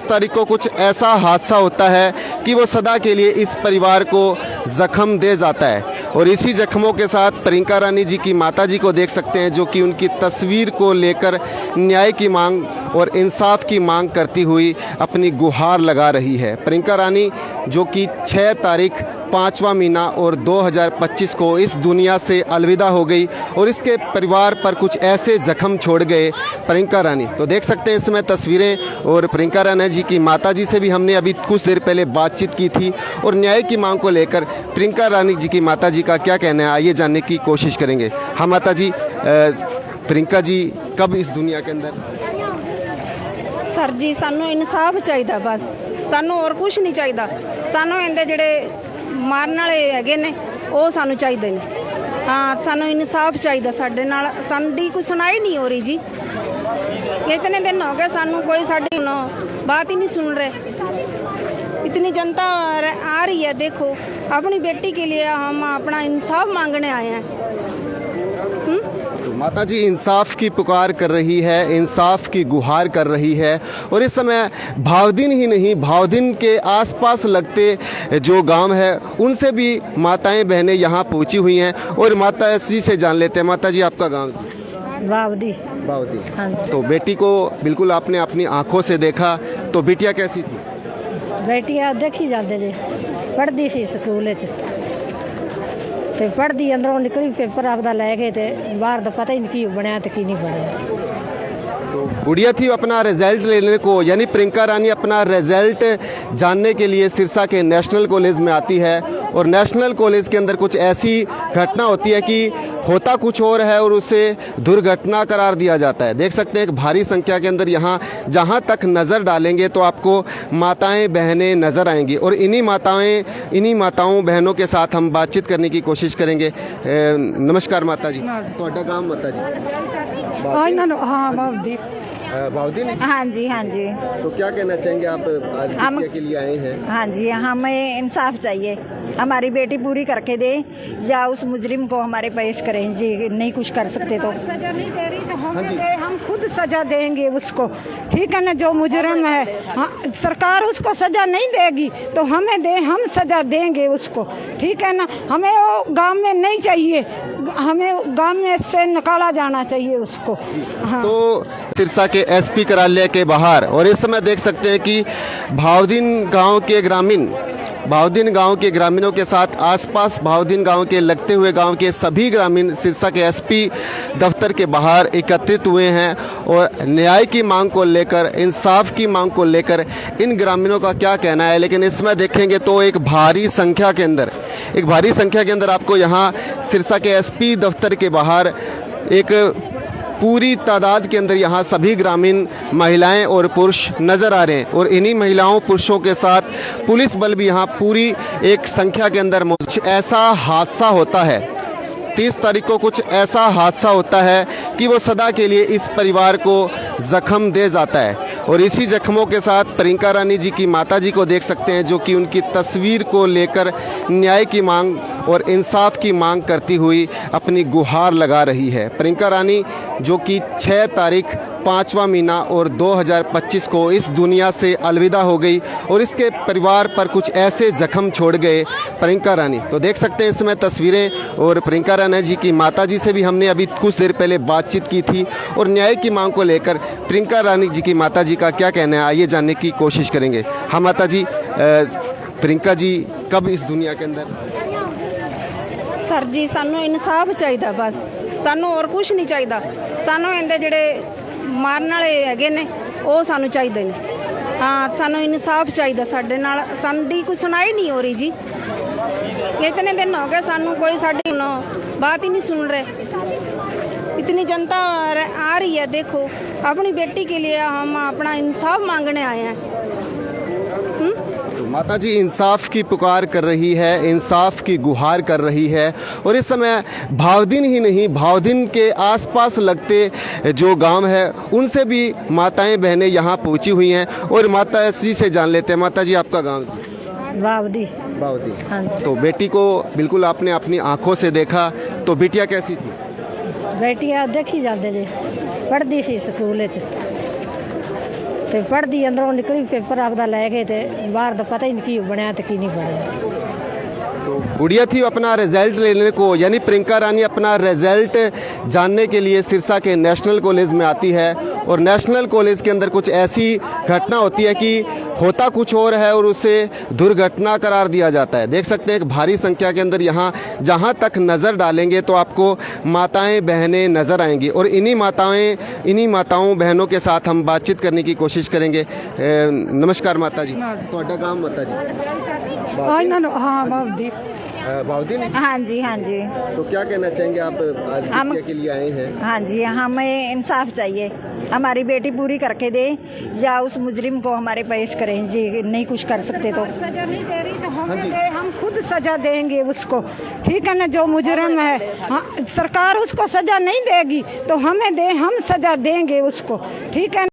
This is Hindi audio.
तारीख को कुछ ऐसा हादसा होता है कि वो सदा के लिए इस परिवार को जख्म दे जाता है। और इसी जख्मों के साथ प्रियंका रानी जी की माता जी को देख सकते हैं, जो कि उनकी तस्वीर को लेकर न्याय की मांग और इंसाफ की मांग करती हुई अपनी गुहार लगा रही है। प्रियंका रानी जो कि 6 तारीख 5वां महीना और 2025 को इस दुनिया से अलविदा हो गई और इसके परिवार पर कुछ ऐसे जख्म छोड़ गए प्रियंका रानी। तो देख सकते हैं इसमें तस्वीरें, और प्रियंका रानी जी की माता जी से भी हमने अभी कुछ देर पहले बातचीत की थी और न्याय की मांग को लेकर प्रियंका रानी जी की माता जी का क्या कहना है आइए जानने की कोशिश करेंगे। हाँ माता जी, प्रियंका जी कब इस दुनिया के अंदर? सर जी सानू इंसाफ चाहिए, बस सानू और कुछ नहीं चाहिए। सानू इहदे जिहड़े मारन वाले हैगे ने वो सानू चाहिए ने। हाँ सानू इंसाफ चाहिए। साडे नाल साडी कोई सुनाई नहीं हो रही जी, इतने दिन हो गए सानू कोई साडी बात ही नहीं सुन रहे। इतनी जनता आ रही है, देखो अपनी बेटी के लिए हम अपना इंसाफ मांगने आए हैं। तो माता जी इंसाफ की पुकार कर रही है, इंसाफ की गुहार कर रही है। और इस समय भावदिन ही नहीं, भावदिन के आसपास लगते जो गांव है उनसे भी माताएं बहनें यहाँ पहुँची हुई हैं। और माता जी से जान लेते हैं। माता जी आपका गांव? बावदी। बावदी। हाँ। तो बेटी को बिल्कुल आपने अपनी आंखों से देखा, तो बेटिया कैसी थी? बेटिया देखी जाते जी, पढ़ती सी स्कूल ते पढ़ती अंदरों निकली पेपर आपदा लै गए ते बाहर तो पता ही नहीं की बनया तो की नहीं बनया। तो गुड़िया थी अपना रिजल्ट लेने को, यानी प्रियंका रानी अपना रिजल्ट जानने के लिए सिरसा के नेशनल कॉलेज में आती है। और नेशनल कॉलेज के अंदर कुछ ऐसी घटना होती है कि होता कुछ और है और उसे दुर्घटना करार दिया जाता है। देख सकते हैं एक भारी संख्या के अंदर यहाँ जहाँ तक नज़र डालेंगे तो आपको माताएं बहनें नज़र आएंगी। और इन्हीं माताओं बहनों के साथ हम बातचीत करने की कोशिश करेंगे। नमस्कार माता जी, ਤੁਹਾਡਾ काम माता जी? बावदी। हाँ जी, हाँ जी। तो क्या कहना चाहेंगे आप आज बिटिया के लिए आए हैं? हाँ जी, हमें इंसाफ चाहिए, हमारी बेटी पूरी करके दे या उस मुजरिम को हमारे पेश करें जी। नहीं कुछ कर सकते तो सजा नहीं दे रही तो हम खुद सजा देंगे उसको, ठीक है ना। जो मुजरिम है, हाँ, सरकार उसको सजा नहीं देगी तो हमें दे, हम सजा देंगे उसको, ठीक है ना। हमें वो गांव में नहीं चाहिए, हमें गांव में से निकाला जाना चाहिए उसको। हाँ। तो सिरसा के एसपी कार्यालय के बाहर, और इस समय देख सकते हैं कि भावदिन गांव के ग्रामीणों के साथ आसपास भावदिन गांव के लगते हुए गांव के सभी ग्रामीण सिरसा के एसपी दफ्तर के बाहर एकत्रित हुए हैं। और न्याय की मांग को लेकर, इंसाफ की मांग को लेकर इन ग्रामीणों का क्या कहना है। लेकिन इसमें देखेंगे तो एक भारी संख्या के अंदर आपको यहाँ सिरसा के एसपी दफ्तर के बाहर एक पूरी तादाद के अंदर यहाँ सभी ग्रामीण महिलाएं और पुरुष नज़र आ रहे हैं। और इन्हीं महिलाओं पुरुषों के साथ पुलिस बल भी यहाँ पूरी एक संख्या के अंदर मौजूद। ऐसा हादसा होता है 30 तारीख को, कुछ ऐसा हादसा होता है कि वो सदा के लिए इस परिवार को जख्म दे जाता है। और इसी जख्मों के साथ प्रियंका रानी जी की माता जी को देख सकते हैं, जो कि उनकी तस्वीर को लेकर न्याय की मांग और इंसाफ की मांग करती हुई अपनी गुहार लगा रही है। प्रियंका रानी जो कि 6 तारीख 5वां महीना और 2025 को इस दुनिया से अलविदा हो गई और इसके परिवार पर कुछ ऐसे जख्म छोड़ गए प्रियंका रानी। तो देख सकते हैं इसमें तस्वीरें, और प्रियंका रानी जी की माता जी से भी हमने अभी कुछ देर पहले बातचीत की थी और न्याय की मांग को लेकर प्रियंका रानी जी की माता जी का क्या कहना है आइए जानने की कोशिश करेंगे। हाँ माता जी, प्रियंका जी कब इस दुनिया के अंदर? सर जी सानू इंसाफ चाहिए, बस सानू और कुछ नहीं चाहिए। सानू इहदे जिहड़े मारन वाले हैगे ने वो सानू चाहिए ने। हाँ सानू इंसाफ चाहिए। साडे नाल साडी कोई सुनाई नहीं हो रही जी, इतने दिन हो गए सानू कोई साडी बात ही नहीं सुन रहे। इतनी जनता आ रही है, देखो अपनी बेटी के लिए हम अपना इंसाफ मांगने आए हैं। माता जी इंसाफ की पुकार कर रही है, इंसाफ की गुहार कर रही है। और इस समय भावदिन ही नहीं, भावदिन के आसपास लगते जो गांव है उनसे भी माताएं बहनें यहाँ पहुँची हुई हैं। और माता जी से जान लेते हैं। माता जी आपका गांव? बावदी। बावदी। हाँ। तो बेटी को बिल्कुल आपने अपनी आंखों से देखा, तो बेटिया कैसी थी? बेटिया देखी जाते जी, पढ़ती सी स्कूल ਤੇ ਪੜ੍ਹਦੀ ਅੰਦਰੋਂ ਨਿਕਲੀ ਪੇਪਰ ਆਪਦਾ ਲੈ ਗਏ ਤੇ ਬਾਹਰ ਦਾ ਪਤਾ ਹੀ ਨਹੀਂ ਕੀ ਬਣਿਆ ਤੇ ਕੀ ਨਹੀਂ ਬਣਿਆ। तो गुड़िया थी अपना रिजल्ट लेने को, यानी प्रियंका रानी अपना रिजल्ट जानने के लिए सिरसा के नेशनल कॉलेज में आती है और नेशनल कॉलेज के अंदर कुछ ऐसी घटना होती है कि होता कुछ और है और उसे दुर्घटना करार दिया जाता है। देख सकते हैं एक भारी संख्या के अंदर यहाँ जहाँ तक नज़र डालेंगे तो आपको माताएं बहनें नज़र आएंगी और इन्हीं माताओं बहनों के साथ हम बातचीत करने की कोशिश करेंगे। नमस्कार माता जी, ਤੁਹਾਡਾ गाँव माता जी? हाँ बाबू बाउद्दीन। हाँ जी, हाँ जी, तो क्या कहना चाहेंगे आप आज बिटिया के लिए आए हैं? हाँ जी, हमें इंसाफ चाहिए, हमारी बेटी पूरी करके दे या उस मुजरिम को हमारे पेश करें जी। नहीं कुछ कर सकते तो सजा नहीं दे रही तो हाँ जी। हम खुद सजा देंगे उसको, ठीक है ना। जो मुजरिम है हाँ, सरकार उसको सजा नहीं देगी तो हम सजा देंगे उसको, ठीक है।